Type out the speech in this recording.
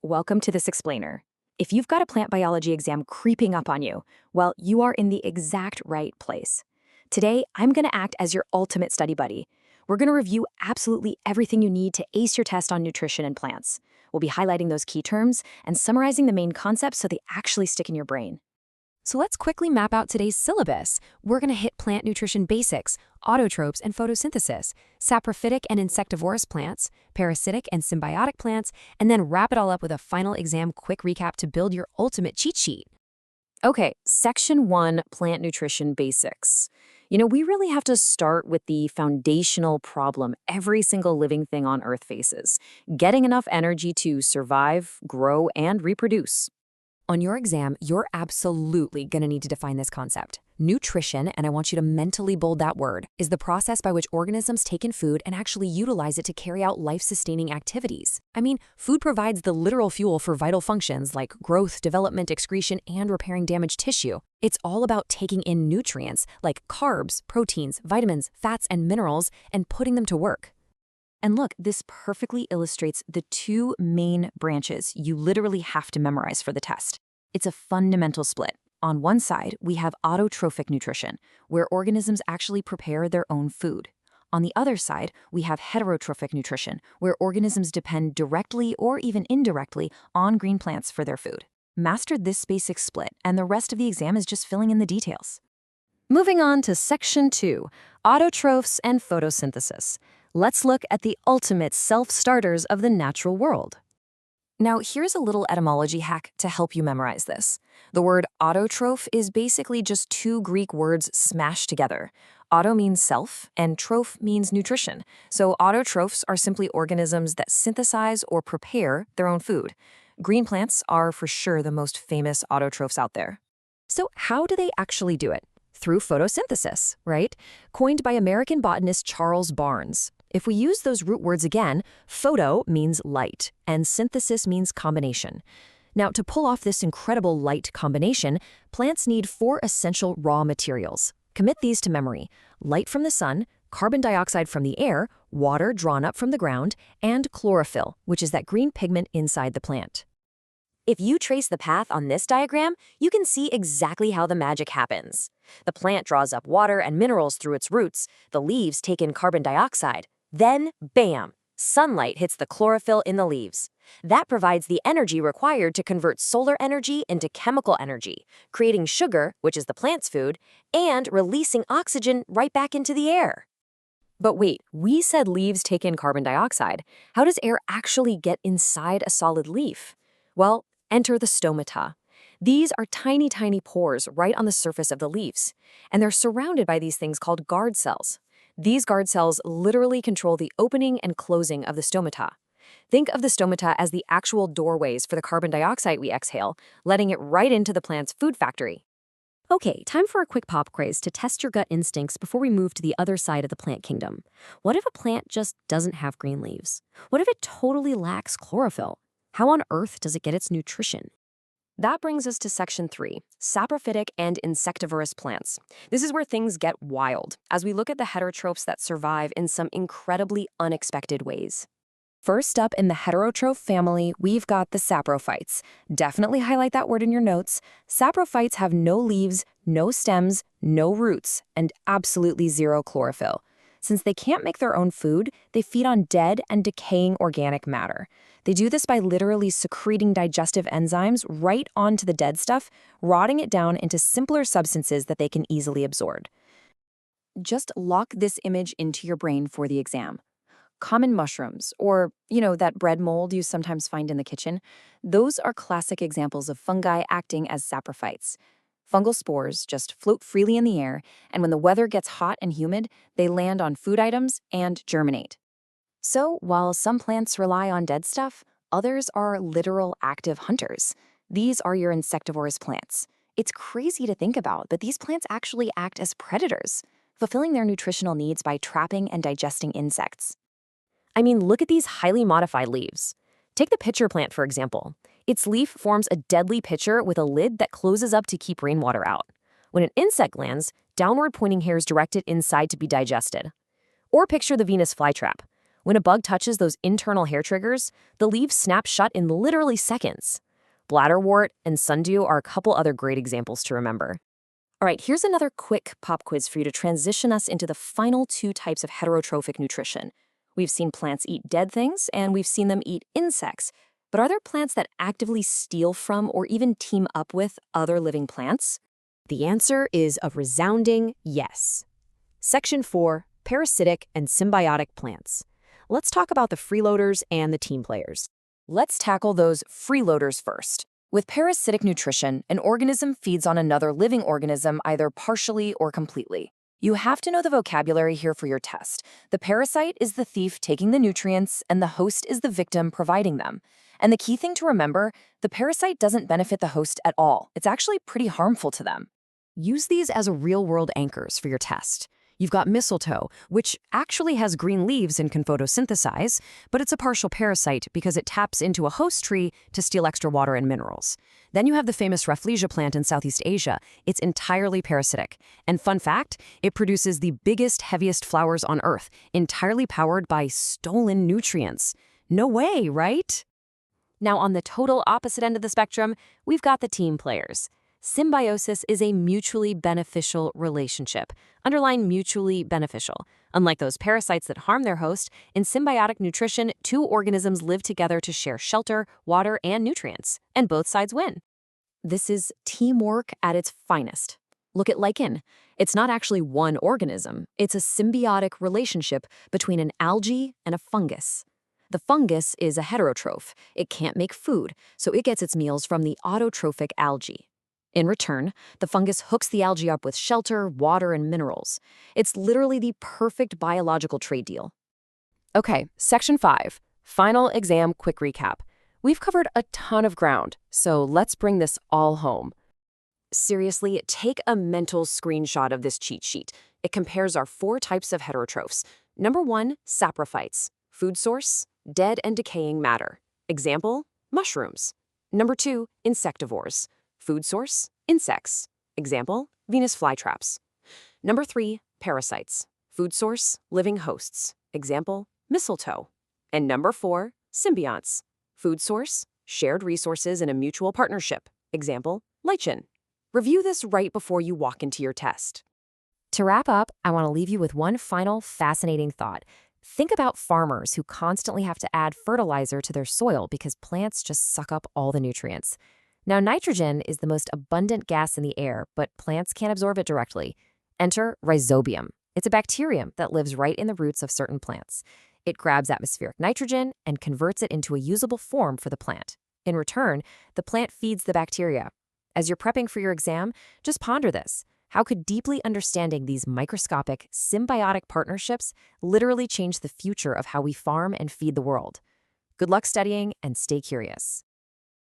welcome to this explainer. If you've got a plant biology exam creeping up on you, well, you are in the exact right place. Today, I'm going to act as your ultimate study buddy. We're going to review absolutely everything you need to ace your test on nutrition and plants. We'll be highlighting those key terms and summarizing the main concepts so they actually stick in your brain. So let's quickly map out today's syllabus. We're going to hit plant nutrition basics, autotrophs and photosynthesis, saprophytic and insectivorous plants, parasitic and symbiotic plants, and then wrap it all up with a final exam quick recap to build your ultimate cheat sheet. Okay, Section 1, Plant Nutrition Basics. We really have to start with the foundational problem every single living thing on Earth faces: getting enough energy to survive, grow, and reproduce. On your exam, you're absolutely going to need to define this concept. Nutrition, and I want you to mentally bold that word, is the process by which organisms take in food and actually utilize it to carry out life-sustaining activities. I mean, food provides the literal fuel for vital functions like growth, development, excretion, and repairing damaged tissue. It's all about taking in nutrients like carbs, proteins, vitamins, fats, and minerals and putting them to work. And look, this perfectly illustrates the two main branches you literally have to memorize for the test. It's a fundamental split. On one side, we have autotrophic nutrition, where organisms actually prepare their own food. On the other side, we have heterotrophic nutrition, where organisms depend directly or even indirectly on green plants for their food. Master this basic split, and the rest of the exam is just filling in the details. Moving on to Section 2, Autotrophs and Photosynthesis. Let's look at the ultimate self-starters of the natural world. Now, here's a little etymology hack to help you memorize this. The word autotroph is basically just two Greek words smashed together. Auto means self, and troph means nutrition. So autotrophs are simply organisms that synthesize or prepare their own food. Green plants are for sure the most famous autotrophs out there. So how do they actually do it? Through photosynthesis, right? Coined by American botanist Charles Barnes. If we use those root words again, photo means light, and synthesis means combination. Now, to pull off this incredible light combination, plants need 4 essential raw materials. Commit these to memory: light from the sun, carbon dioxide from the air, water drawn up from the ground, and chlorophyll, which is that green pigment inside the plant. If you trace the path on this diagram, you can see exactly how the magic happens. The plant draws up water and minerals through its roots, the leaves take in carbon dioxide, then, bam! Sunlight hits the chlorophyll in the leaves. That provides the energy required to convert solar energy into chemical energy, creating sugar, which is the plant's food, and releasing oxygen right back into the air. But wait, we said leaves take in carbon dioxide. How does air actually get inside a solid leaf? Well, enter the stomata. These are tiny, tiny pores right on the surface of the leaves, and they're surrounded by these things called guard cells. These guard cells literally control the opening and closing of the stomata. Think of the stomata as the actual doorways for the carbon dioxide we exhale, letting it right into the plant's food factory. Okay, time for a quick pop quiz to test your gut instincts before we move to the other side of the plant kingdom. What if a plant just doesn't have green leaves? What if it totally lacks chlorophyll? How on earth does it get its nutrition? That brings us to Section 3, saprophytic and insectivorous plants. This is where things get wild, as we look at the heterotrophs that survive in some incredibly unexpected ways. First up in the heterotroph family, we've got the saprophytes. Definitely highlight that word in your notes. Saprophytes have no leaves, no stems, no roots, and absolutely zero chlorophyll. Since they can't make their own food, they feed on dead and decaying organic matter. They do this by literally secreting digestive enzymes right onto the dead stuff, rotting it down into simpler substances that they can easily absorb. Just lock this image into your brain for the exam. Common mushrooms, or, that bread mold you sometimes find in the kitchen, those are classic examples of fungi acting as saprophytes. Fungal spores just float freely in the air, and when the weather gets hot and humid, they land on food items and germinate. So, while some plants rely on dead stuff, others are literal active hunters. These are your insectivorous plants. It's crazy to think about, but these plants actually act as predators, fulfilling their nutritional needs by trapping and digesting insects. I mean, look at these highly modified leaves. Take the pitcher plant, for example. Its leaf forms a deadly pitcher with a lid that closes up to keep rainwater out. When an insect lands, downward pointing hairs direct it inside to be digested. Or picture the Venus flytrap. When a bug touches those internal hair triggers, the leaves snap shut in literally seconds. Bladderwort and sundew are a couple other great examples to remember. All right, here's another quick pop quiz for you to transition us into the final two types of heterotrophic nutrition. We've seen plants eat dead things, and we've seen them eat insects. But are there plants that actively steal from or even team up with other living plants? The answer is a resounding yes. Section 4, Parasitic and Symbiotic Plants. Let's talk about the freeloaders and the team players. Let's tackle those freeloaders first. With parasitic nutrition, an organism feeds on another living organism either partially or completely. You have to know the vocabulary here for your test. The parasite is the thief taking the nutrients, and the host is the victim providing them. And the key thing to remember, the parasite doesn't benefit the host at all. It's actually pretty harmful to them. Use these as real-world anchors for your test. You've got mistletoe, which actually has green leaves and can photosynthesize, but it's a partial parasite because it taps into a host tree to steal extra water and minerals. Then you have the famous Rafflesia plant in Southeast Asia. It's entirely parasitic. And fun fact, it produces the biggest, heaviest flowers on Earth, entirely powered by stolen nutrients. No way, right? Now, on the total opposite end of the spectrum, we've got the team players. Symbiosis is a mutually beneficial relationship. Underline mutually beneficial. Unlike those parasites that harm their host, in symbiotic nutrition, two organisms live together to share shelter, water, and nutrients, and both sides win. This is teamwork at its finest. Look at lichen. It's not actually one organism. It's a symbiotic relationship between an algae and a fungus. The fungus is a heterotroph. It can't make food, so it gets its meals from the autotrophic algae. In return, the fungus hooks the algae up with shelter, water, and minerals. It's literally the perfect biological trade deal. Okay, Section 5. Final exam quick recap. We've covered a ton of ground, so let's bring this all home. Seriously, take a mental screenshot of this cheat sheet. It compares our 4 types of heterotrophs. Number 1, saprophytes. Food source, dead and decaying matter. Example, mushrooms. Number 2, insectivores. Food source, insects. Example, Venus flytraps. Number 3, parasites. Food source, living hosts. Example, mistletoe. And number 4, symbionts. Food source, shared resources in a mutual partnership. Example, lichen. Review this right before you walk into your test. To wrap up, I want to leave you with one final fascinating thought. Think about farmers who constantly have to add fertilizer to their soil because plants just suck up all the nutrients. Now, nitrogen is the most abundant gas in the air, but plants can't absorb it directly. Enter rhizobium. It's a bacterium that lives right in the roots of certain plants. It grabs atmospheric nitrogen and converts it into a usable form for the plant. In return, the plant feeds the bacteria. As you're prepping for your exam, just ponder this. How could deeply understanding these microscopic, symbiotic partnerships literally change the future of how we farm and feed the world? Good luck studying and stay curious.